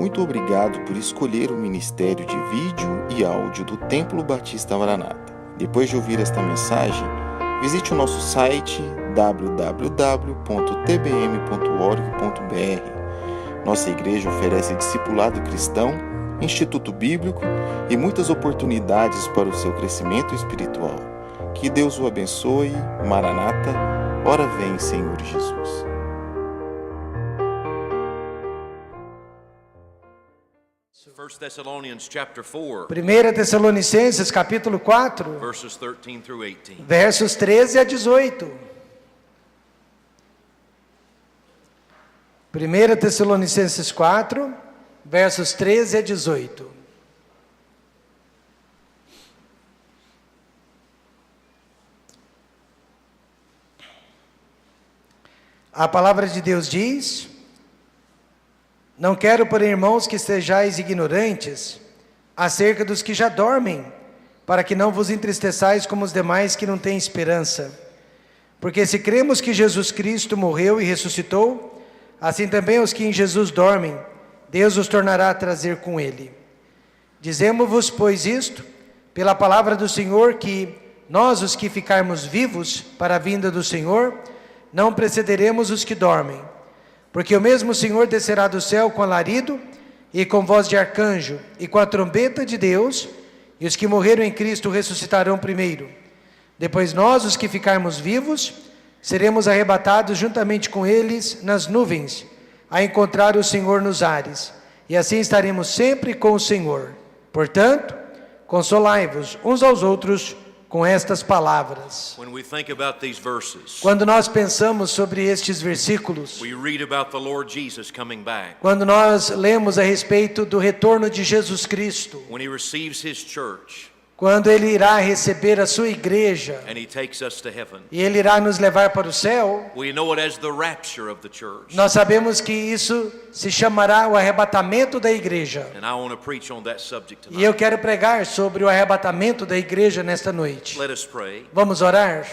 Muito obrigado por escolher o Ministério de Vídeo e Áudio do Templo Batista Maranata. Depois de ouvir esta mensagem, visite o nosso site www.tbm.org.br. Nossa igreja oferece discipulado cristão, instituto bíblico e muitas oportunidades para o seu crescimento espiritual. Que Deus o abençoe. Maranata, ora vem, Senhor Jesus. First Thessalonians chapter 4, 1 Tessalonicenses capítulo 4, verses 13 through 18. versos 13 a 18. 1 Tessalonicenses 4, versos 13 a 18. A palavra de Deus diz: não quero, porém, irmãos, que sejais ignorantes acerca dos que já dormem, para que não vos entristeçais como os demais que não têm esperança. Porque se cremos que Jesus Cristo morreu e ressuscitou, assim também os que em Jesus dormem, Deus os tornará a trazer com ele. Dizemos-vos, pois, isto, pela palavra do Senhor, que nós, os que ficarmos vivos para a vinda do Senhor, não precederemos os que dormem. Porque o mesmo Senhor descerá do céu com alarido, e com voz de arcanjo, e com a trombeta de Deus, e os que morreram em Cristo ressuscitarão primeiro. Depois nós, os que ficarmos vivos, seremos arrebatados juntamente com eles nas nuvens, a encontrar o Senhor nos ares, e assim estaremos sempre com o Senhor. Portanto, consolai-vos uns aos outros com estas palavras. When we think about these verses, Quando nós pensamos sobre estes versículos, we read about the Lord Jesus coming back, quando nós lemos a respeito do retorno de Jesus Cristo, when he receives his church quando Ele irá receber a sua igreja, and he takes us to heaven. e Ele irá nos levar para o céu, We know it as the rapture of the church. nós sabemos que isso se chamará o arrebatamento da igreja. And I want to preach on that subject E tonight. eu quero pregar sobre o arrebatamento da igreja nesta noite. Let us pray. Vamos orar?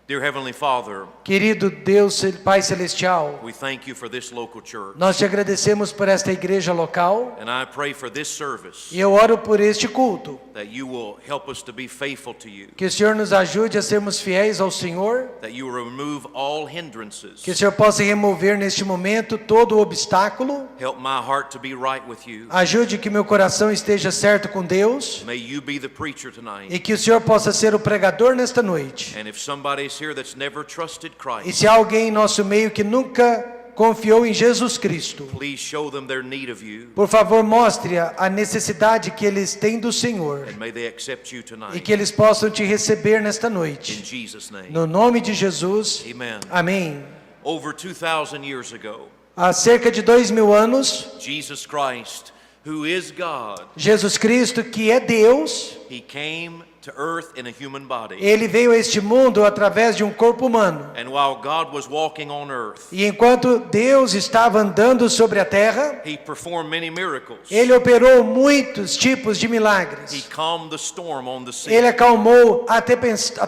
Dear Heavenly Father, Querido Deus, Pai Celestial, we thank you for this local church. nós te agradecemos por esta igreja local, And I pray for this service e eu oro por este culto, that you will help us to be faithful to you, que o Senhor nos ajude a sermos fiéis ao Senhor, that you will remove all hindrances. que o Senhor possa remover neste momento todo o obstáculo, Help my heart to be right with you. ajude que meu coração esteja certo com Deus, May you be the preacher tonight. e que o Senhor possa ser o pregador nesta noite. And if somebody's here that's never trusted E Christ, se há alguém em nosso meio que nunca confiou em Jesus Cristo, please show them their need of you, por favor, mostre a necessidade que eles têm do Senhor, and may they accept you e tonight. que eles possam te receber nesta In noite. Jesus' name. No nome de Jesus, Amen. amém. Over 2,000 years ago, Há cerca de 2000 anos, Jesus Christ, who is God, Jesus Cristo, que é Deus, he came to earth in a human body. Ele veio a este mundo através de um corpo humano. And while God was walking on earth, E enquanto Deus estava andando sobre a terra, he performed many miracles. Ele operou muitos tipos de He milagres. calmed the storm on the sea. Ele acalmou a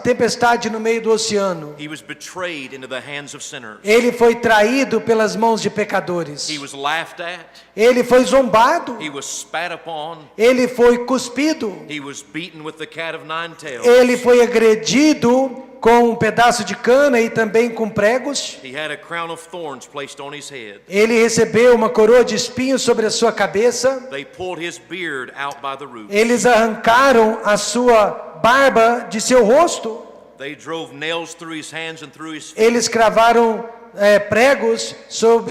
tempestade no meio do oceano. He was betrayed into the hands of sinners. Ele foi traído pelas mãos de pecadores. He was laughed at. Ele foi zombado. He was spat upon. Ele foi cuspido. He was beaten with the cat of nine tails. Ele foi agredido com um pedaço de cana e também com pregos. He had a crown of thorns placed on his head. Ele recebeu uma coroa de espinhos sobre a sua cabeça. They pulled his beard out by the roots. Eles arrancaram a sua barba de seu rosto. They drove nails through his hands and through his feet. Eles cravaram pregos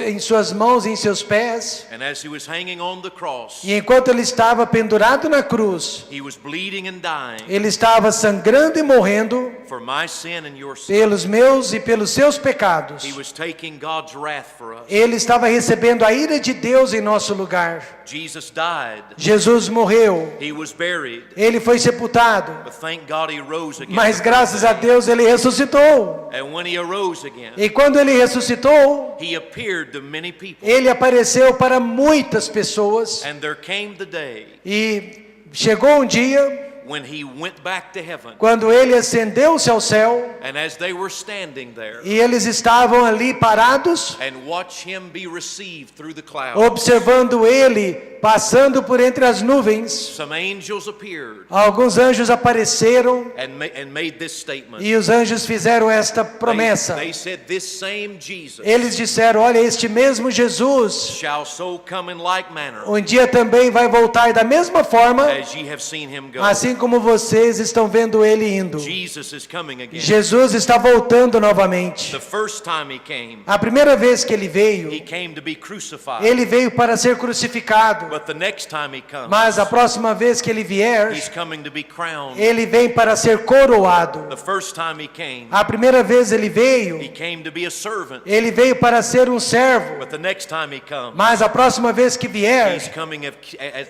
em suas mãos e em seus pés. And as he was hanging on the cross, E enquanto ele estava pendurado na cruz, he was bleeding and dying ele estava sangrando e morrendo for my sin and your sin. pelos meus e pelos seus pecados. He was taking God's wrath for us. Ele estava recebendo a ira de Deus em nosso lugar. Jesus died. Jesus morreu. He was buried. Ele foi sepultado. But thank God he rose again. Mas graças a Deus ele ressuscitou. And when he arose again, E quando ele ressuscitou, he appeared to many people. ele apareceu para muitas pessoas. And there came the day E chegou um dia when he went back to heaven, quando ele ascendeu-se ao céu, and as they were standing there, e eles estavam ali parados, and watch him be received through the clouds, observando ele passando por entre as nuvens, some angels appeared alguns anjos apareceram and made this statement. e os anjos fizeram esta promessa. They said, this same Jesus Eles disseram: olha, este mesmo Jesus shall so come in like manner um dia também vai voltar da mesma forma, as ye have seen him go. assim como vocês estão vendo ele indo. Jesus is coming again. Jesus está voltando novamente. The first time he came A primeira vez que ele veio, to be crucified. ele veio para ser crucificado. But the next time he comes, Mas a próxima vez que ele vier, he's coming to be crowned. ele vem para ser coroado. The first time he came A primeira vez ele veio, to be a servant. ele veio para ser um servo. But the next time he comes, Mas a próxima vez que he's vier, coming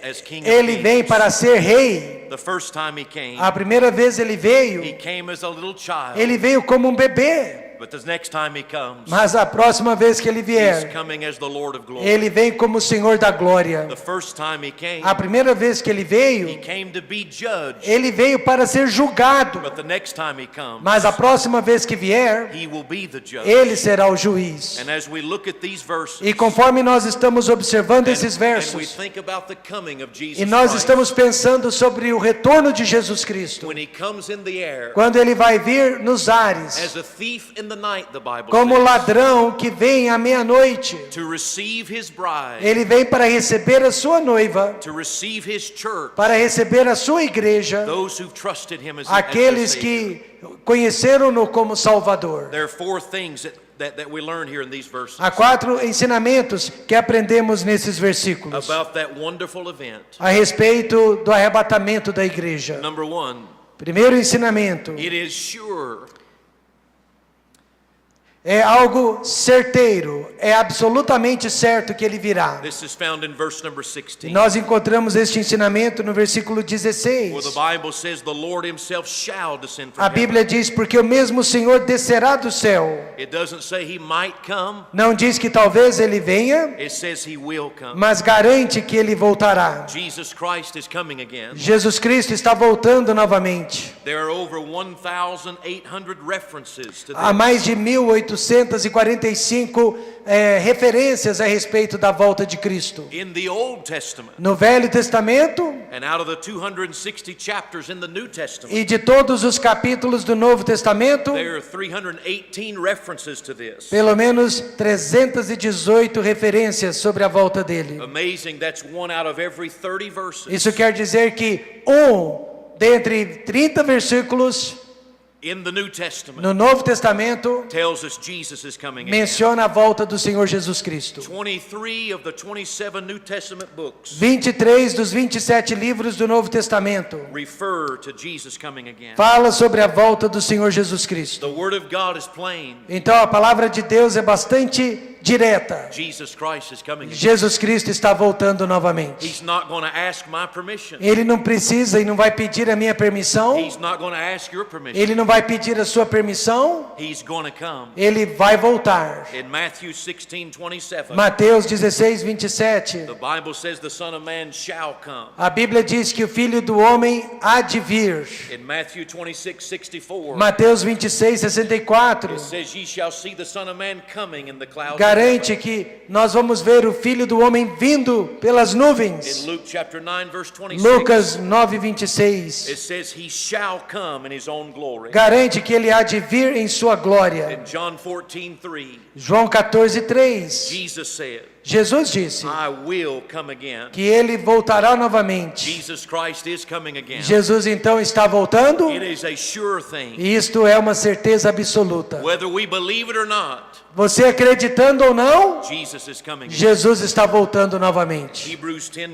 as king ele of vem kings. para ser rei. The first time he came, A primeira vez ele veio, he came as a little child. ele veio como um bebê. But the next time he comes, Mas a próxima vez que ele he's vier, coming as the Lord of glory. ele vem como o Senhor da glória. The first time he came, A primeira vez que ele he veio, came to be judged. ele veio para ser julgado. But the next time he comes, Mas a próxima vez que vier, he will be the judge. ele será o juiz. And as we look at these verses, E conforme nós estamos observando esses and we versos, think about the coming of Jesus e nós Christ, estamos pensando sobre o retorno de Jesus Cristo, when he comes in the air quando ele vai vir nos ares, as a thief in the night, the Bible como says, ladrão que vem à meia-noite. to receive his bride, Ele vem para receber a sua noiva, to receive his church, para receber a sua igreja, those who've trusted him as aqueles their Savior. que conheceram-no como Salvador. There are four things that we learn here in these verses Há 4 ensinamentos que aprendemos nesses versículos about that wonderful event. a respeito do arrebatamento da igreja. Number one, Primeiro ensinamento: it is sure é algo certeiro, é absolutamente certo que ele virá. This is found in verse number 16. Nós encontramos este ensinamento no versículo Where the 16. Bible says the Lord himself shall descend from A heaven. Bíblia diz: porque o mesmo Senhor descerá do céu. It doesn't say he might come, Não diz que talvez ele venha, it says he will come. mas garante que ele voltará. Jesus Christ is coming again. Jesus Cristo está voltando novamente. There are over 1,800 references to Há this. mais de 1845 referências a respeito da volta de Cristo. In the Old Testament, No Velho Testamento, and out of the 260 chapters in the New Testament, e de todos os capítulos do Novo Testamento, there are 318 references to this. pelo menos 318 referências sobre a volta dele. Amazing, that's one out of every 30 verses Isso quer dizer que dentre 30 versículos in the New Testament no Novo Testamento tells us Jesus is coming again. menciona a volta do Senhor Jesus Cristo. 23 of the 27 New Testament books 23 dos 27 livros do Novo Testamento refer to Jesus coming again. fala sobre a volta do Senhor Jesus Cristo. The Word of God is plain. Então a palavra de Deus é bastante direta. Jesus Christ is coming again. Jesus Cristo está voltando novamente. He's not going to ask my permission. Ele não precisa e não vai pedir a minha permissão. He's not going to ask your permission. Ele não vai pedir a sua permissão. He's going to come. Ele vai voltar. In Matthew 16:27, Mateus 16, 27. the Bible says the Son of Man shall come. A Bíblia diz que o Filho do Homem há de vir. In Matthew 26:64, Mateus 26, 64. it says, ye shall see the Son of Man coming in the clouds of Garante heaven. que nós vamos ver o Filho do Homem vindo pelas In nuvens. Luke chapter 9, verse 26, Lucas 9, 26. it says, he shall come in his own glory. Garante que ele há de vir em sua glória. In John 14:3, João 14, 3. Jesus said, Jesus disse I will come again. que ele voltará novamente. Jesus Christ is coming again. Jesus então está voltando, It is a sure thing. e isto é uma certeza absoluta. Whether we believe it or not, Você acreditando ou não, Jesus is coming again. Jesus está voltando novamente. Hebrews 10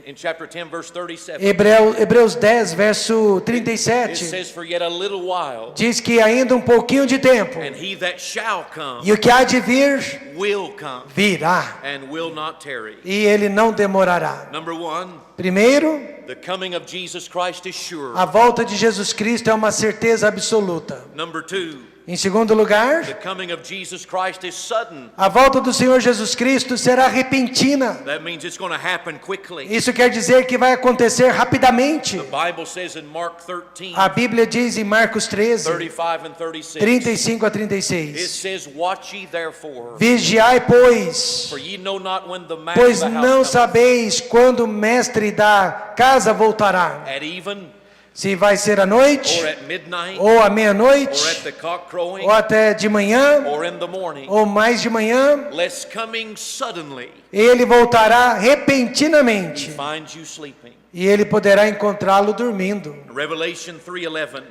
in chapter 10 verse 37. Hebreus 10, verso It 37. says, for yet a little while, Diz que ainda um pouquinho de tempo, and he that shall come e o que há de vir, will come virá, and will not tarry. e ele não demorará. Number one, Primeiro, The coming of Jesus Christ is sure. A volta de Jesus Cristo é uma certeza absoluta. Number 2, Em segundo lugar, the coming of Jesus Christ is sudden. a volta do Senhor Jesus Cristo será repentina. That means it's going to happen quickly. Isso quer dizer que vai acontecer rapidamente. The Bible says in Mark 13, A Bíblia diz em Marcos 13, 35 and 36, 35 a it 36. says, "Watch ye therefore, Vigiai, pois, for ye know not when the man of pois the não house cometh, sabeis quando o mestre da casa voltará. at even, Se vai ser à noite, or at midnight, ou à or meia-noite, at the cock crowing, ou até de manhã, or in the morning, ou mais de manhã. lest coming suddenly Ele voltará repentinamente, find you sleeping." e ele poderá encontrá-lo dormindo. Revelation 3:11,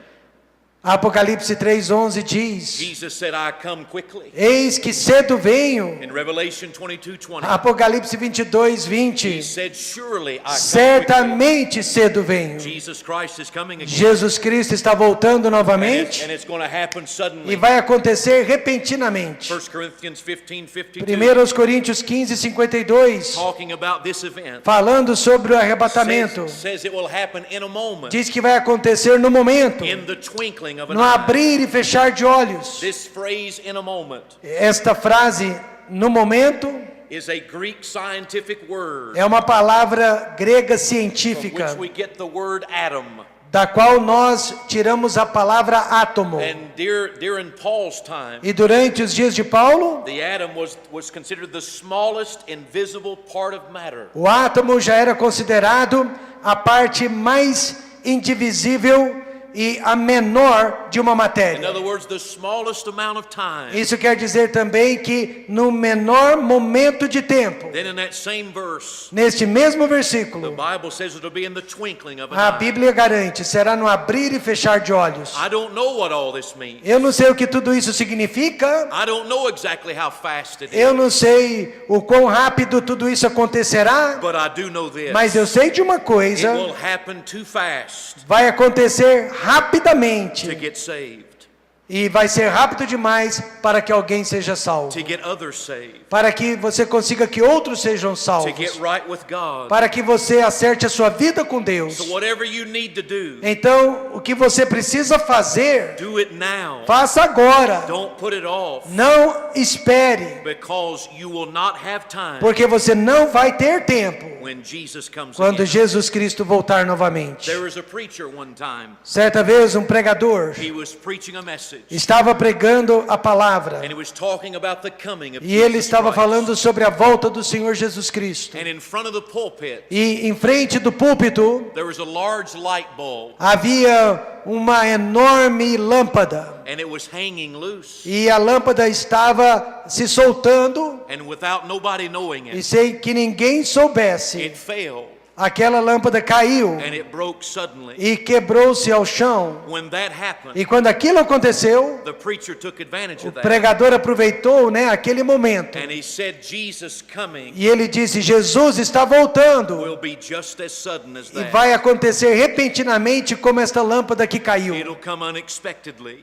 Apocalipse 3:11 diz: Jesus said, "I come quickly." Eis que cedo venho. In Revelation 22:20, Apocalipse 22, he 20. said, "Surely I come quickly." Certamente cedo venho. Jesus Christ is coming again. Jesus Cristo está voltando novamente And it's going to happen e suddenly. vai acontecer repentinamente. 1 Corinthians 15:52, 1 Coríntios 15, 52, talking about this event, falando sobre o arrebatamento, says it will happen in a moment, diz que vai acontecer no momento, in the twinkling of an no eye. abrir e fechar de olhos. This phrase, "in a moment," Esta frase, no momento, is a Greek scientific word é uma palavra grega from científica, which we get the word atom. da qual nós tiramos a palavra átomo. And during Paul's time, E durante os dias de Paulo, the atom was considered the smallest invisible part of matter. o átomo já era considerado a parte mais indivisível e a menor de uma In matéria. other words, the smallest amount of time. Isso quer dizer também que no menor momento de tempo, Then in that same verse, neste mesmo the versículo, Bible says it'll be in the twinkling of an a eye. Bíblia garante, será no abrir e fechar de olhos. I don't know what all this means. Eu não sei o que tudo isso significa, I don't know exactly how fast it eu is. não sei o quão rápido tudo isso acontecerá, But I do know this. mas eu sei de uma It coisa, will happen too fast vai acontecer to rapidamente. get saved, E vai ser rápido demais para que alguém seja salvo. to get others saved, Para que você consiga que outros sejam to salvos. get right with God. Para que você acerte a sua vida com Deus. So whatever you need to do, Então, o que você precisa fazer, do it now. faça agora. Don't put it off, Não espere, because you will not have time porque você não vai ter tempo when Jesus comes quando again. Jesus Cristo voltar novamente. There was a preacher one time. Certa vez, um pregador He was preaching a message, estava pregando a palavra. and he was talking about the coming of E ele Jesus estava Christ. falando sobre a volta do Senhor Jesus Cristo. And in front of the pulpit, E em frente do púlpito there was a large light bulb, havia uma enorme lâmpada. and it was hanging loose. E a lâmpada estava se soltando, And without nobody knowing e it, sem que ninguém soubesse, it fell, aquela lâmpada caiu and it broke suddenly. e quebrou-se ao chão. When that happened, E quando aquilo aconteceu, the preacher took advantage o of that, pregador aproveitou, aquele momento. and he said, Jesus coming E ele disse: Jesus está voltando. will be just as sudden as E that. vai acontecer repentinamente como esta lâmpada que caiu. It'll come unexpectedly,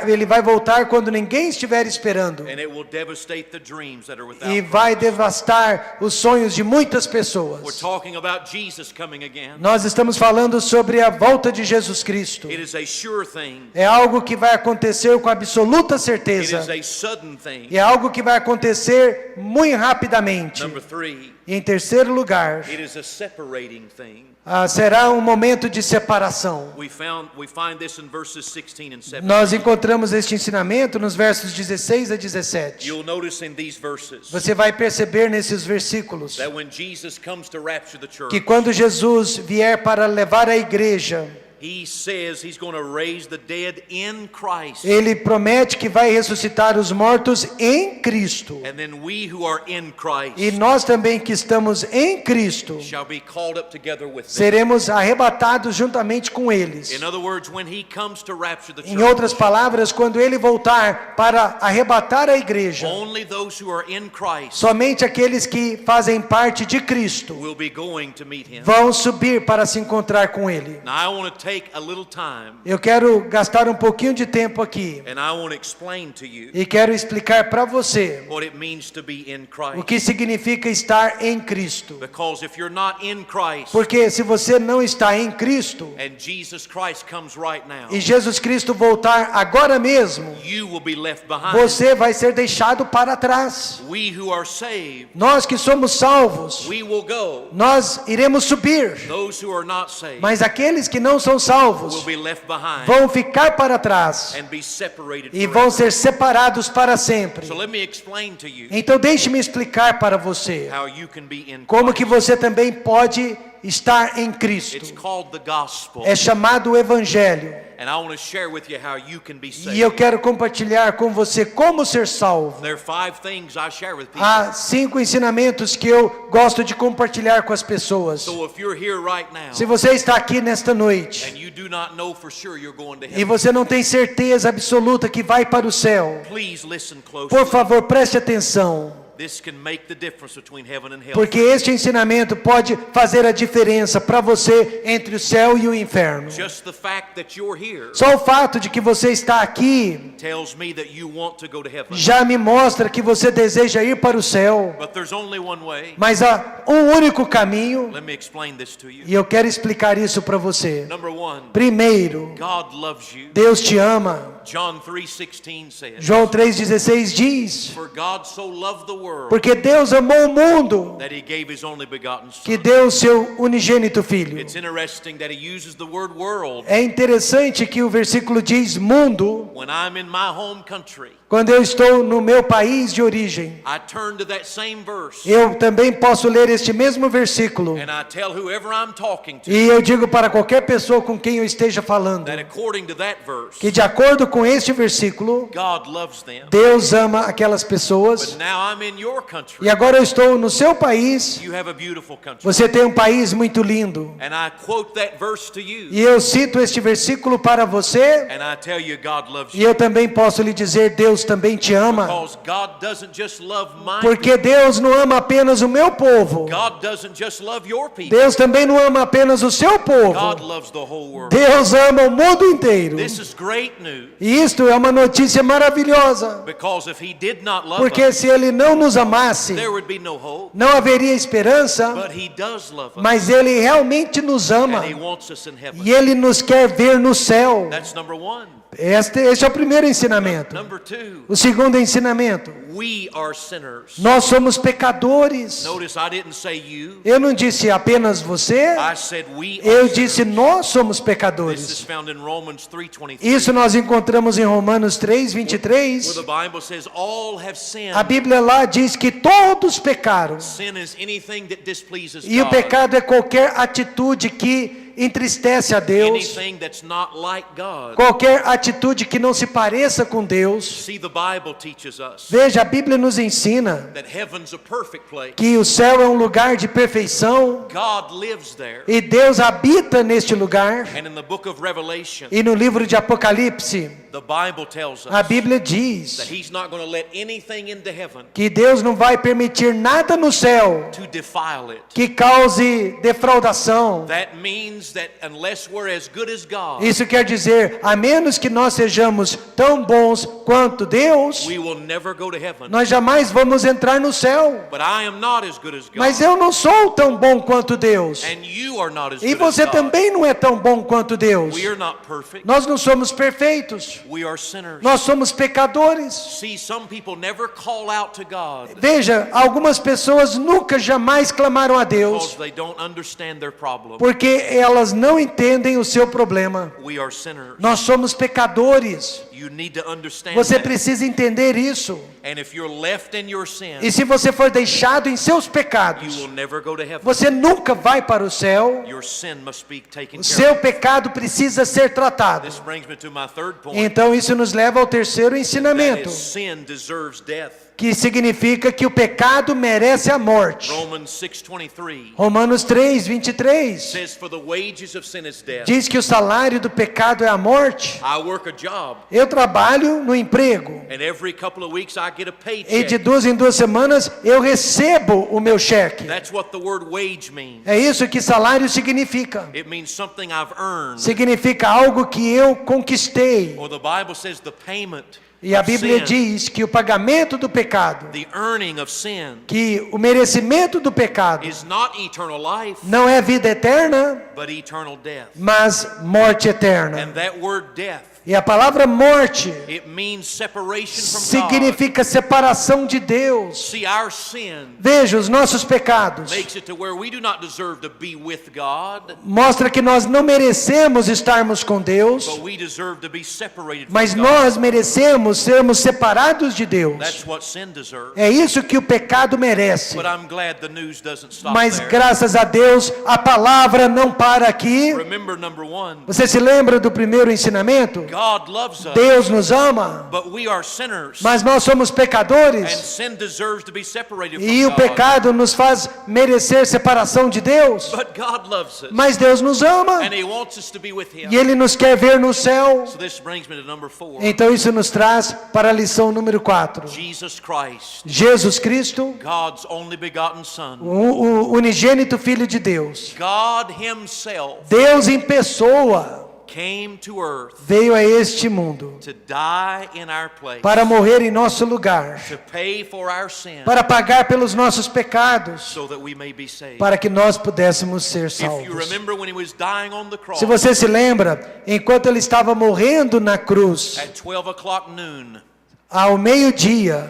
Ele vai voltar quando ninguém estiver esperando. and it will devastate the dreams that are without. E vai devastar os sonhos de muitas We're pessoas. talking about Jesus coming again. Nós estamos falando sobre a volta de Jesus Cristo. It is a sure thing. É algo que vai acontecer com absoluta It certeza. is a sudden thing. E é algo que vai acontecer muito rapidamente. Number 3, E em terceiro lugar, it is a separating thing. será um momento de separação. We find this in verses 16 and 17. Nós encontramos este ensinamento nos versos 16 a 17. You'll notice in these verses Você vai perceber nesses versículos that when Jesus comes to rapture the church, que quando Jesus vier para levar a igreja, he says he's going to raise the dead in Christ. ele promete que vai ressuscitar os mortos em Cristo. And then we who are in Christ E nós também que estamos em Cristo, shall be called up together with them. seremos arrebatados juntamente com eles. In other words, when he comes to rapture the Em outras church, palavras, quando ele voltar para arrebatar a igreja, only those who are in Christ somente aqueles que fazem parte de Cristo will be going to meet him. vão subir para se encontrar com ele. Now I want to take take a little time Eu quero gastar um pouquinho de tempo aqui and I want to explain to you e quero explicar para você what it means to be in o Christ. que significa estar em Cristo. Because if you're not in Christ Porque se você não está em Cristo and Jesus Christ comes right now, e Jesus Cristo voltar agora mesmo, you will be left behind. você vai ser deixado para trás. We who are saved, Nós que somos salvos, we will go. nós iremos subir, Those who are not saved mas aqueles que não são will salvos be left behind vão ficar para trás and be separated e vão forever. ser separados para sempre. So let me explain to you Então deixe-me explicar para você how you can be in como Christ. que você também pode estar em Cristo. It's called the gospel. É chamado o Evangelho. And I want to share with you how you can be saved. E eu quero compartilhar com você como ser salvo. There are 5 things I share with people. Há 5 ensinamentos que eu gosto de compartilhar com as pessoas. So if you're here right now Se você está aqui nesta noite and you do not know for sure you're going to e heaven, você não tem certeza absoluta que vai para o céu, please listen closely. por favor, preste atenção. This can make the difference between heaven and hell. Porque este ensinamento pode fazer a diferença para você entre o céu e o inferno. Just the fact that you're here Só o fato de que você está aqui tells me that you want to go to heaven. já me mostra que você deseja ir para o céu. But there's only one way. Mas há um único caminho Let me explain this to you. e eu quero explicar isso para você. Number 1, Primeiro, God loves you. Deus te ama. John 3:16 says, João 3,16 diz: For God so loved the world porque Deus amou o mundo that he gave his only begotten que son. deu o seu unigênito filho. It's interesting that he uses the word world É interessante que o versículo diz mundo. when I'm in my home country. Quando eu estou no meu país de origem, I turn to that same verse eu também posso ler este mesmo versículo. and I tell whoever I'm talking to E eu digo para qualquer pessoa com quem eu esteja falando that according to that verse, que de acordo com este versículo, God loves them. Deus ama aquelas But pessoas. now I'm in your country. E agora eu estou no seu país. You have a beautiful country. Você tem um país muito lindo. And I quote that verse to you. E eu cito este versículo para você. And I tell you God loves E you. eu também posso lhe dizer, Deus também te ama. Because God doesn't just love my Porque people. Deus não ama apenas o meu povo. God doesn't just love your people. Deus também não ama apenas o seu God povo. loves the whole world. Deus ama o mundo inteiro. This is great news. E isto é uma notícia maravilhosa. Because if he did not love Porque us, se Ele não nos amasse, there would be no hope. não haveria esperança. But he does love us. Mas Ele realmente nos ama. And he wants us in heaven. E Ele nos quer ver no céu. That's number 1. Este é o primeiro ensinamento. Number 2, O segundo ensinamento. we are sinners. Nós somos pecadores. Notice I didn't say you. Eu não disse apenas você. I said we are Eu sinners. disse nós somos This is pecadores. found in Romans 3:23. Isso nós encontramos em Romanos 3:23. Where the Bible says all have sinned. A Bíblia lá diz que todos pecaram. Sin is anything that displeases E o God. pecado é qualquer atitude que entristece a Deus. Anything that's not like God. Qualquer atitude que não se pareça com Deus. See, the Bible teaches us Veja, a Bíblia nos ensina that heaven's a perfect place. que o céu é um lugar de perfeição God lives there. e Deus habita neste lugar. And in the book of Revelation, E no livro de Apocalipse, the Bible tells a us Bíblia that diz he's not going to let anything into heaven que Deus não vai permitir nada no céu to defile it. que cause defraudação. That means that unless we're as good as God, Isso quer dizer, a menos que nós sejamos tão bons quanto Deus, we will never go to heaven. nós jamais vamos entrar no céu. But I am not as good as God. Mas eu não sou tão bom quanto Deus. And you are not as E good as você God. também não é tão bom quanto Deus. We are not perfect. Nós não somos perfeitos. We are sinners. Nós somos pecadores. See, some people never call out to God Veja, algumas pessoas nunca jamais clamaram a because Deus they don't understand their problem. porque elas não entendem o seu problema. We are sinners. Nós somos pecadores. You need to understand Você that. precisa entender isso. And if you're left in your sin, E se você for deixado em seus you pecados, will never go to heaven. você nunca vai para o céu. Your sin must be taken O care seu of. pecado precisa ser tratado. This brings me to my third point. Então isso nos leva ao terceiro That ensinamento. is, sin deserves death. que significa que o pecado merece a morte. Romans 6:23 Romanos 3:23 says, "For the wages of sin is death." diz que o salário do pecado é a morte. I work a job, Eu trabalho no emprego and every couple of weeks I get a e de paycheck. 2 em 2 semanas eu recebo o meu cheque. That's what the word wage means. É isso que salário significa. It means something I've earned. Significa algo que eu conquistei. Or the Bible says the payment E a of Bíblia sin, diz que o pagamento do pecado, the earning of sin, que o merecimento do pecado is not eternal life, não é vida eterna, but eternal death. mas morte eterna. And that word death, E a palavra morte it means separation from God. significa separação de Deus. See, our sin Veja, os nossos pecados makes it to where we do not deserve to be with God, mostra que nós não merecemos estarmos com Deus, but we deserve to be separated mas from God. nós merecemos sermos separados de Deus. That's what sin deserves. É isso que o pecado merece. But I'm glad the news doesn't stop Mas there. graças a Deus, a palavra não para aqui. Remember number one, Você se lembra do primeiro ensinamento? God loves us, Deus nos ama, but we are sinners, mas nós somos and pecadores. sin deserves to be separated E from o God. pecado nos faz merecer separação de Deus. But God loves us, Mas Deus nos ama and He wants us to be with Him. e Ele nos quer ver no céu. So this brings me to number 4. Então isso nos traz para a lição número 4. Jesus Christ, Jesus Cristo, God's only begotten Son, o unigênito Filho de Deus. God Himself Deus em pessoa came to earth veio a este mundo to die in our place, para morrer em nosso lugar, to pay for our sin, para pagar pelos nossos pecados, so that we may be saved. para que nós pudéssemos ser If you salvos. remember when He was dying on the cross Se você se lembra, enquanto ele estava morrendo na cruz, at 12 o'clock noon, ao meio-dia,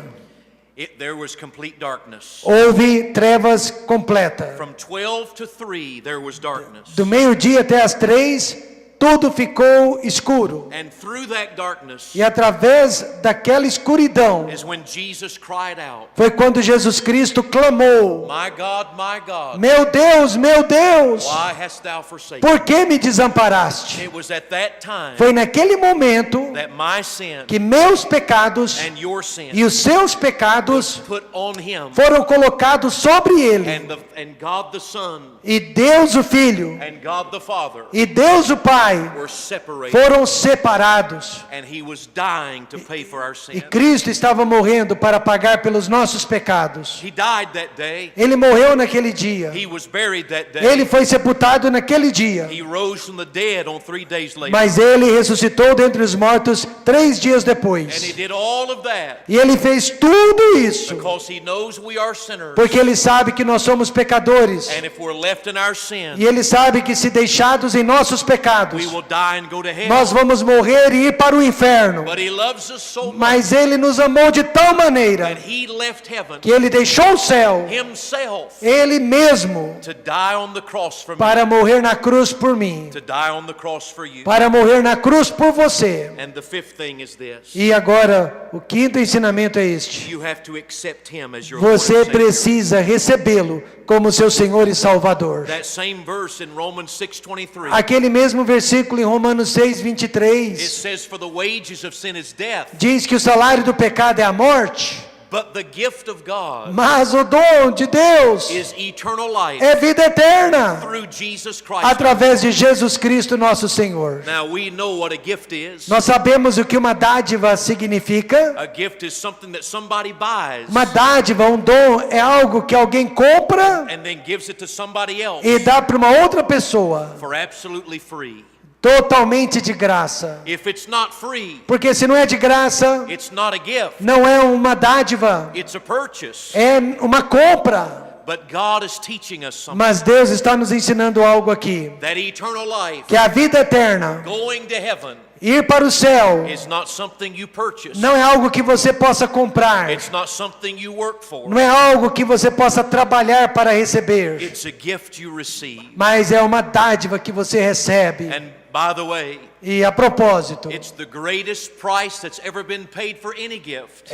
there was complete darkness. houve trevas completa. From 12 to 3 there was darkness. Do meio-dia até as 3, tudo ficou escuro. And through that darkness E através daquela escuridão, is when Jesus cried out, foi quando Jesus Cristo clamou: my God, Meu Deus, why hast thou forsaken me?" por que me desamparaste? It was at that time Foi naquele momento that my sin que meus pecados and your sin e os seus pecados put on Him, foram colocados sobre ele. and God the Son E Deus o Filho and God the Father e Deus o Pai were separated, foram separados. and He was dying to pay for our E sin. Cristo estava morrendo para pagar pelos nossos pecados. He died that day. Ele morreu naquele dia. He was buried that day. Ele foi sepultado naquele dia. He rose from the dead on 3 days later. Mas ele ressuscitou dentre os mortos 3 dias And He depois. did all of that E ele fez tudo isso because He knows we are sinners. porque ele sabe que nós somos pecadores. And if we're left in our sin, E ele sabe que se deixados em nossos pecados, we will die and go to hell. nós vamos morrer e ir para o inferno. But He loves us so much Mas ele nos amou de tal maneira that He left heaven que ele deixou o céu, Himself ele mesmo, to die on the cross for me, para morrer na cruz por mim, to die on the cross for you. para morrer na cruz por você. And the fifth thing is this: E agora, o quinto ensinamento é este: you have to accept Him as your Lord and você Savior. precisa recebê-lo como seu Senhor e Salvador. That same verse in Romans 6:23. Aquele mesmo versículo em Romanos It 6:23 says, "For the wages of sin is death, diz que o salário do pecado é a morte, but the gift of God mas o dom de Deus is eternal life é vida eterna through Jesus Christ." através de Jesus Cristo nosso Senhor. Now we know what a gift is. Nós sabemos o que uma dádiva significa. A gift is something that somebody buys Uma dádiva, um dom, é algo que alguém compra and then gives it to somebody else e dá para uma outra pessoa, for absolutely free. totalmente de graça. If it's not free, Porque se não é de graça, it's not a gift. não é uma dádiva, It's a purchase. é uma compra. But God is teaching us something. Mas Deus está nos ensinando algo aqui, That eternal life, que a vida eterna, going to heaven, ir para o céu, is not something you purchase. não é algo que você possa comprar, It's not something you work for. não é algo que você possa trabalhar para receber, It's a gift you receive. mas é uma dádiva que você recebe. And by the way, E a propósito, it's the greatest price that's ever been paid for any gift.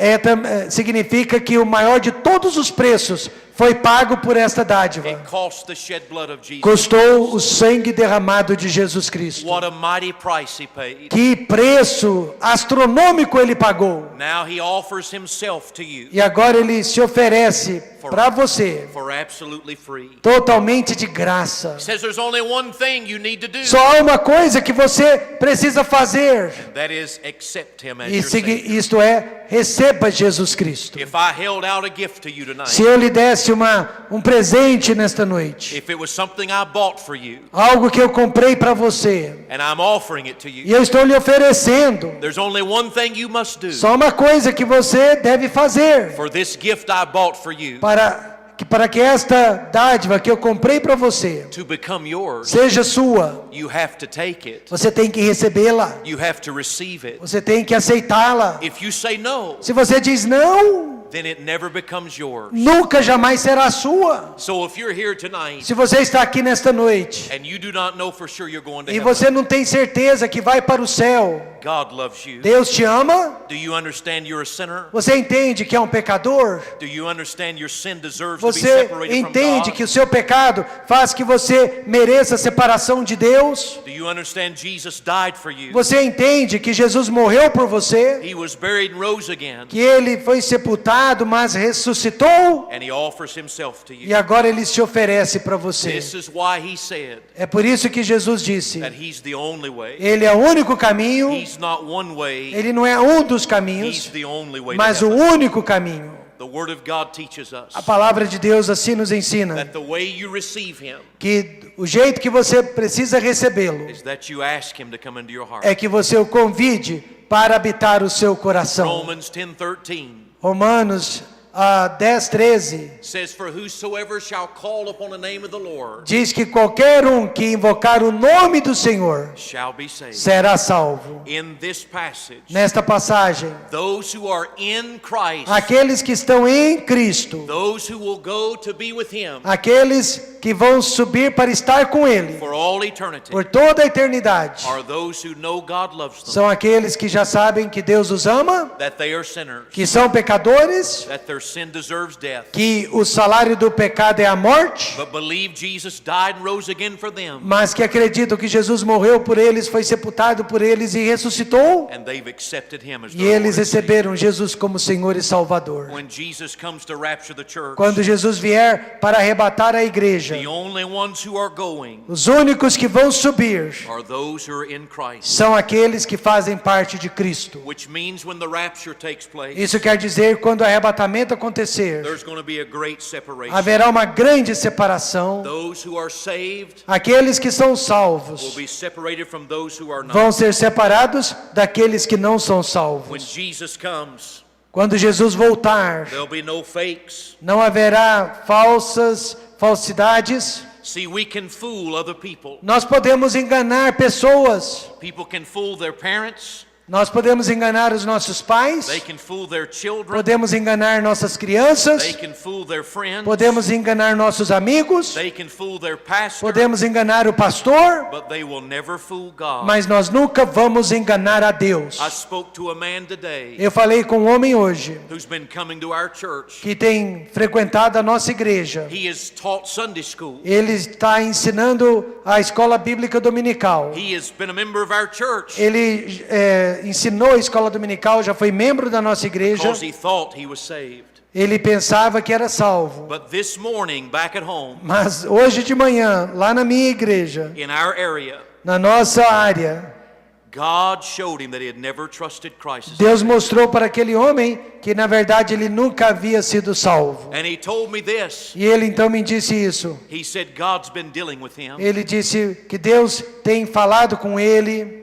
significa que o maior de todos os preços foi pago por esta dádiva. It cost the shed blood of Jesus. Custou o sangue derramado de Jesus Cristo. What a mighty price he paid. Que preço astronômico ele pagou. Now he offers himself to you E agora ele se oferece para você for absolutely free. totalmente de graça. He says there's only one thing you need to do. Só há uma coisa que você precisa fazer. That is accept him as E your Savior. isto é, receba Jesus Cristo. If I held out a gift to you tonight, Se eu lhe desse um presente nesta noite, if it was something I bought for you algo que eu comprei para você, and I'm offering it to e you, eu estou lhe oferecendo, there's only one thing you must do. só uma coisa que você deve fazer For this gift I bought for you para que esta dádiva que eu comprei para você to become yours, seja sua. you have to take it. Você tem que recebê-la. You have to receive it. Você tem que aceitá-la. If you say no, Se você diz não, then it never becomes yours. nunca jamais será sua. So if you're here tonight Se você está aqui nesta noite and you do not know for sure you're going to e heaven, você não tem certeza que vai para o céu, God loves you. Deus te ama? Do you understand you're a sinner? Você entende que é um pecador? Do you understand your sin deserves to be Você separated from entende God? que o seu pecado faz que você mereça a separação de Deus? Do you understand Jesus died for you? Você entende que Jesus morreu por você? He was buried and rose again, Que ele foi sepultado, mas ressuscitou? and he offers himself to E you. agora ele se oferece para você. This is why he said É por isso que Jesus disse: that he's the only way. ele é o único caminho, He's not one way, ele não é um dos he's caminhos, the only way to mas o heaven. único caminho. The word of God teaches us A palavra de Deus assim nos ensina that the way you receive him que o jeito que você precisa recebê-lo is that you ask him to come into your heart. é que você o convide para habitar o seu coração. Romans 10:13 Romanos 10:13 says, "For whosoever shall call upon the name of the Lord diz que qualquer um que invocar o nome do Senhor shall be saved." será salvo. In this passage, Nesta passagem, those who are in Christ, aqueles que estão em Cristo, those who will go to be with him aqueles que vão subir para estar com Ele for all eternity, por toda a eternidade, are those who know God loves them, são aqueles que já sabem que Deus os ama, that they are sinners, que são pecadores, that their sin deserves death, que o salário do pecado é a morte, but believe Jesus died and rose again for them, mas que acreditam que Jesus morreu por eles, foi sepultado por eles e ressuscitou, and they've accepted him as e their eles Lord and Savior. receberam Jesus como Senhor e Salvador. When Jesus comes to rapture the church, Quando Jesus vier para arrebatar a igreja, the only ones who are going os únicos que vão subir are those who are in Christ, são aqueles que fazem parte de Cristo. which means when the rapture takes place, Isso quer dizer, quando o arrebatamento acontecer, there's going to be a great separation. haverá uma grande separação. Those who are saved Aqueles que são will salvos be separated from those who are vão not. ser separados daqueles que não são When salvos. Jesus comes, Quando Jesus voltar, there'll be no fakes. não haverá falsidades. See, we can fool other people. Nós podemos enganar pessoas. People can fool their parents. Nós podemos enganar os nossos pais. They can fool their children. Podemos enganar nossas They crianças. can fool their friends. Podemos enganar nossos amigos. They can fool their pastor. Podemos enganar o pastor. But they will never fool God. Mas nós nunca vamos enganar a Deus. I spoke to a man today Eu falei com um homem hoje who's been coming to our church. que tem frequentado a nossa igreja. He has taught Sunday school. Ele está ensinando a escola bíblica dominical. He has been a member of our church Ele ensinou a escola dominical, já foi membro da nossa igreja. because he thought he was saved. Ele pensava que era salvo. But this morning, back at home, Mas hoje de manhã, lá na minha igreja, in our area, na nossa área, God showed him that he had never trusted Christ. Deus mostrou para aquele homem que na verdade ele nunca havia sido salvo. And he told me this. E ele então me disse isso. He said God's been dealing with him, Ele disse que Deus tem falado com ele,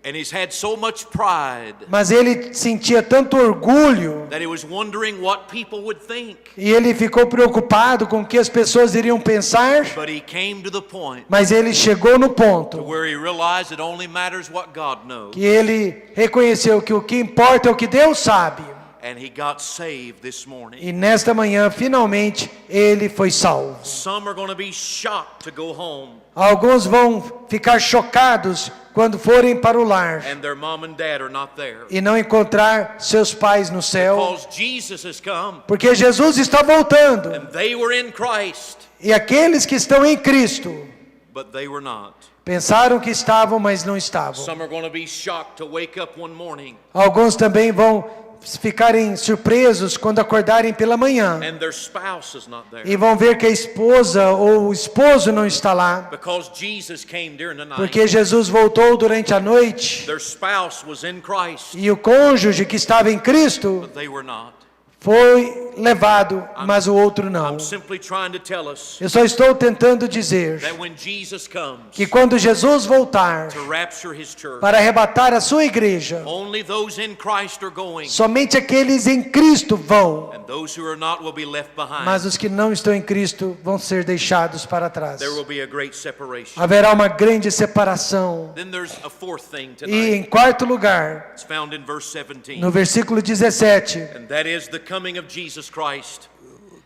and he's had so much pride mas ele sentia tanto orgulho that he was wondering what people would think. e ele ficou preocupado com o que as pessoas iriam pensar, But he came to the point mas ele chegou no ponto where he realized it only matters what God knows. que ele reconheceu que o que importa é o que Deus sabe. And he got saved this morning. E nesta manhã, finalmente, ele foi salvo. Some are going to be shocked to go home Alguns vão ficar chocados quando forem para o lar and their mom and dad are not there. e não encontrar seus pais no céu, Because Jesus has come porque Jesus está voltando. and they were in Christ, E aqueles que estão em Cristo but they were not. pensaram que estavam, mas não estavam. Some are going to be shocked to wake up one morning Alguns também vão ficarem surpresos quando acordarem pela manhã and their spouse is not there. e vão ver que a esposa ou o esposo não está lá, Because Jesus came during the night. porque Jesus voltou durante a noite Their spouse was in Christ, e o cônjuge que estava em Cristo but they were not. foi levado, mas o outro não. I'm simply trying to tell us Eu só estou tentando dizer that when Jesus comes que quando Jesus voltar to rapture his church, para arrebatar a sua igreja, only those in Christ are going, somente aqueles em Cristo vão, and those who are not will be left behind. mas os que não estão em Cristo vão ser deixados para trás. There will be a great separation. Haverá uma grande separação. Then there's a fourth thing E tonight. em quarto lugar, It's found in verse 17. no versículo 17, And that is the coming of Jesus Christ.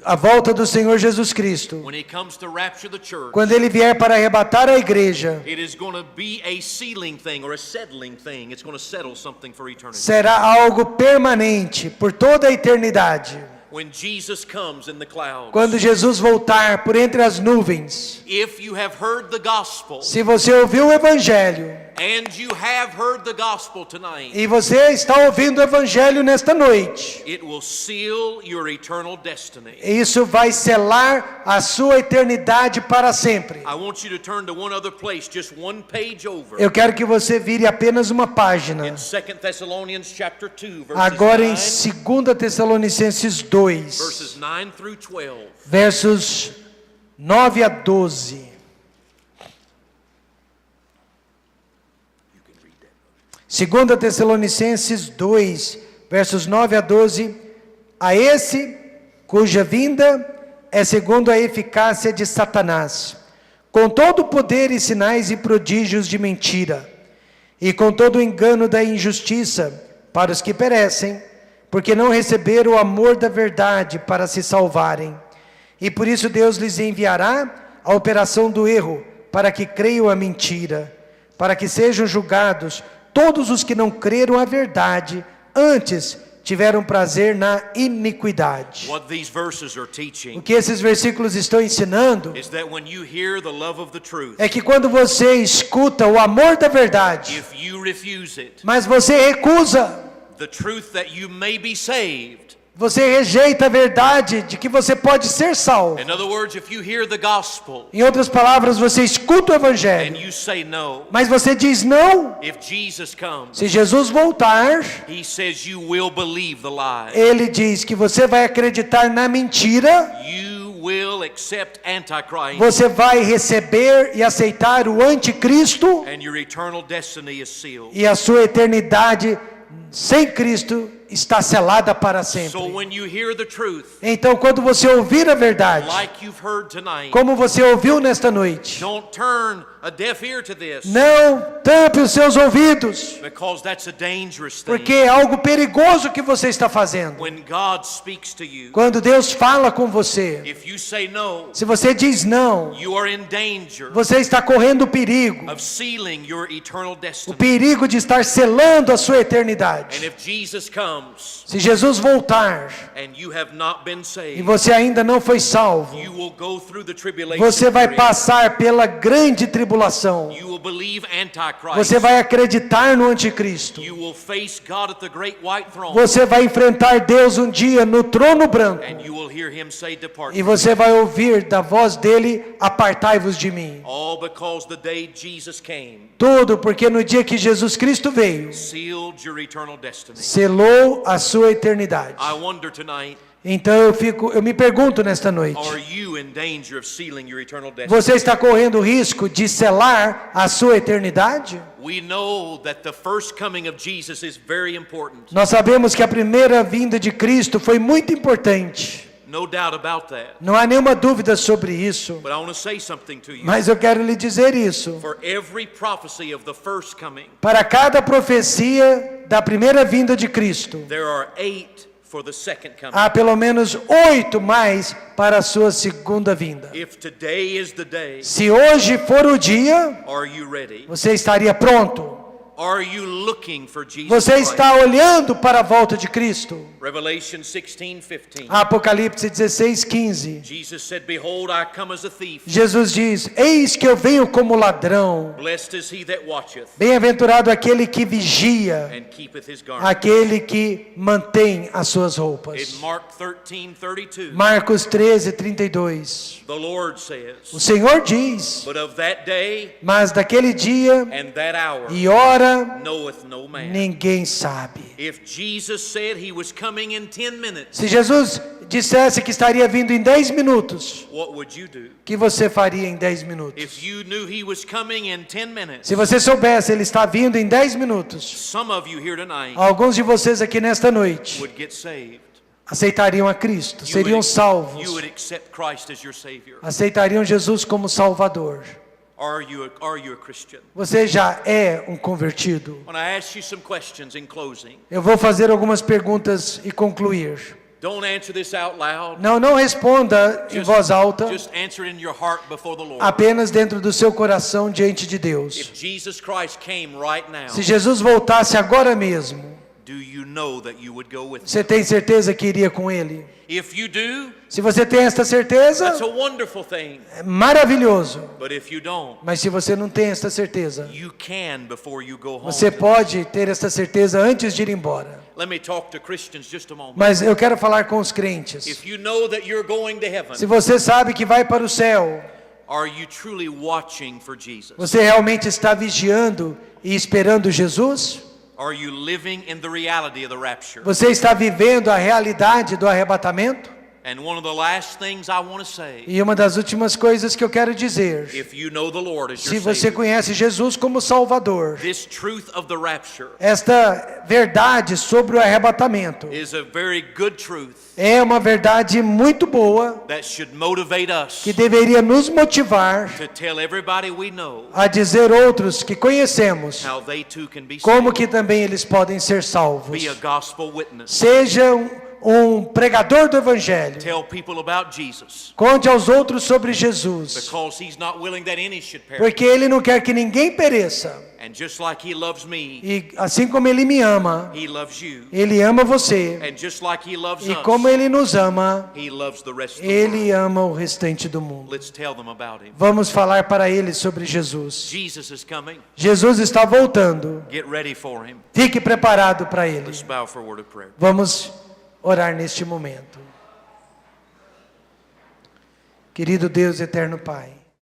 a volta do Senhor Jesus Cristo. When he comes to rapture the church, Quando ele vier para arrebatar a igreja, it is going to be a sealing thing or a settling thing. It's going to settle something for eternity. será algo permanente por toda a eternidade. When Jesus comes in the clouds, Quando Jesus voltar por entre as nuvens, if you have heard the gospel, se você ouviu o evangelho and you have heard the gospel tonight, e você está ouvindo o evangelho nesta noite, it will seal your eternal destiny. isso vai selar a sua eternidade para sempre. I want you to turn to one other place, just one page over. Eu quero que você vire apenas uma página. In 2 Thessalonians chapter 2, Agora em verses 2 Tessalonicenses 2, 9 through 12. versos 9 a 12. 2 Tessalonicenses 2, versos 9 a 12. A esse, cuja vinda é segundo a eficácia de Satanás, com todo o poder e sinais e prodígios de mentira, e com todo o engano da injustiça para os que perecem, porque não receberam o amor da verdade para se salvarem. E por isso Deus lhes enviará a operação do erro, para que creiam a mentira, para que sejam julgados todos os que não creram a verdade, antes tiveram prazer na iniquidade. What these verses are O teaching que esses versículos estão ensinando is that when you hear the love of the truth, é que quando você escuta o amor da verdade, if you refuse it, mas você recusa, the truth that you may be saved. você rejeita a verdade de que você pode ser salvo. In other words, if you hear the gospel Em outras palavras, você escuta o and evangelho, you say no, mas você diz não. if Jesus comes, Se Jesus voltar, he says you will believe the lie. ele diz que você vai acreditar na mentira, You will accept Antichrist, você vai receber e aceitar o anticristo, and your eternal destiny is sealed. e a sua eternidade sem Cristo está selada para So sempre. when you hear the truth, Então, quando você ouvir a verdade, like you've heard tonight, como você ouviu nesta noite, don't turn a deaf ear to this, não tampe os seus ouvidos, because that's a dangerous thing. porque é algo perigoso que você está fazendo. When God speaks to you, Quando Deus fala com você, if you say no, se você diz não, you are in danger você está correndo o perigo, of sealing your eternal o destiny. perigo de estar selando a sua And eternidade. if Jesus comes Se Jesus voltar and you have not been e saved, você ainda não foi salvo, you will go through the tribulation você vai period. passar pela grande tribulação. You will believe Antichrist. Você vai acreditar no anticristo. You will face God at the great white throne, Você vai enfrentar Deus um dia no trono branco. and you will hear him say, "Depart." E você vai ouvir da voz dele: apartai-vos de mim. All because the day Jesus came Tudo porque no dia que Jesus Cristo veio, sealed your eternal destiny. selou a sua eternidade. I wonder tonight, Então eu me pergunto nesta noite: are you in danger of sealing your eternal destiny? você está correndo o risco de selar a sua eternidade? We know that the first coming of Jesus is very important. Nós sabemos que a primeira vinda de Cristo foi muito importante. No doubt about that. Não há nenhuma dúvida sobre isso. But I want to say something to you. Mas eu quero lhe dizer isso. For every prophecy of the first coming, Para cada profecia da primeira vinda de Cristo, there are 8 for the second coming. Há pelo menos 8 mais para a sua segunda vinda. If today is the day, Se hoje for o dia, are you ready? você estaria pronto. Are you looking for Jesus Você Christ? está olhando para a volta de Cristo. Revelation 16:15. Apocalipse 16:15. Jesus said, "Behold, I come as a thief. Jesus diz: Eis que eu venho como ladrão. Blessed is he that watcheth Bem-aventurado aquele que vigia, and keepeth his garment." aquele que mantém as suas roupas. In Mark 13:32, Marcos 13:32. the Lord O says, Senhor diz: "But of that day Mas daquele dia and that hour e hora knoweth no man." ninguém sabe. If Jesus said he was coming in 10 minutes, Se Jesus dissesse que estaria vindo em 10 minutos, what would you do? o que você faria em 10 minutos? If you knew he was coming in 10 minutes, Se você soubesse, ele está vindo em 10 minutos. some of you here tonight Alguns de vocês aqui nesta noite would get saved. aceitariam a Cristo, You seriam would salvos, accept Christ as your Savior. aceitariam Jesus como Salvador. Are you a Christian? Você já é um convertido? When I ask you some questions in closing, Eu vou fazer algumas perguntas e concluir. don't answer this out loud. Não responda em voz alta, Just answer it in your heart before the Lord. apenas dentro do seu coração diante de Deus. If Jesus Christ came right now, Se Jesus voltasse agora mesmo, do you know that you would go with him? você tem certeza que iria com Ele? If you do, Se você tem esta certeza, that's a wonderful thing. é maravilhoso. But if you don't, Mas se você não tem esta certeza, you can before you go home. você pode ter esta certeza antes de ir embora. Let me talk to Christians just a moment. Mas eu quero falar com os crentes. If you know that you're going to heaven, Se você sabe que vai para o céu, are you truly watching for Jesus? você realmente está vigiando e esperando Jesus? Are you living in the reality of the rapture? Você está vivendo a realidade do arrebatamento? And one of the last things I want to say, E uma das últimas coisas que eu quero dizer, if you know the Lord as se your você Savior, conhece Jesus como Salvador, this truth of the rapture esta verdade sobre o arrebatamento is a very good truth é uma verdade muito boa that should motivate us que deveria nos motivar to tell everybody we know a dizer outros que conhecemos how they too can be como saved. que também eles podem ser salvos. Be a gospel witness. Sejam um pregador do Evangelho. Tell people about Jesus, Conte aos outros sobre Jesus, because he's not willing that any should perish. porque Ele não quer que ninguém pereça. And just like he loves me, E assim como Ele me ama, he loves you. Ele ama você. And just like he loves E us, como Ele nos ama, he loves the rest of the Ele world. ama o restante do mundo. Let's tell them about him. Vamos falar para eles sobre Jesus. Jesus is coming. Jesus está voltando. Get ready for him. Fique preparado para Ele. Let's bow for a word of prayer. Vamos orar neste momento. Querido Deus, eterno Pai,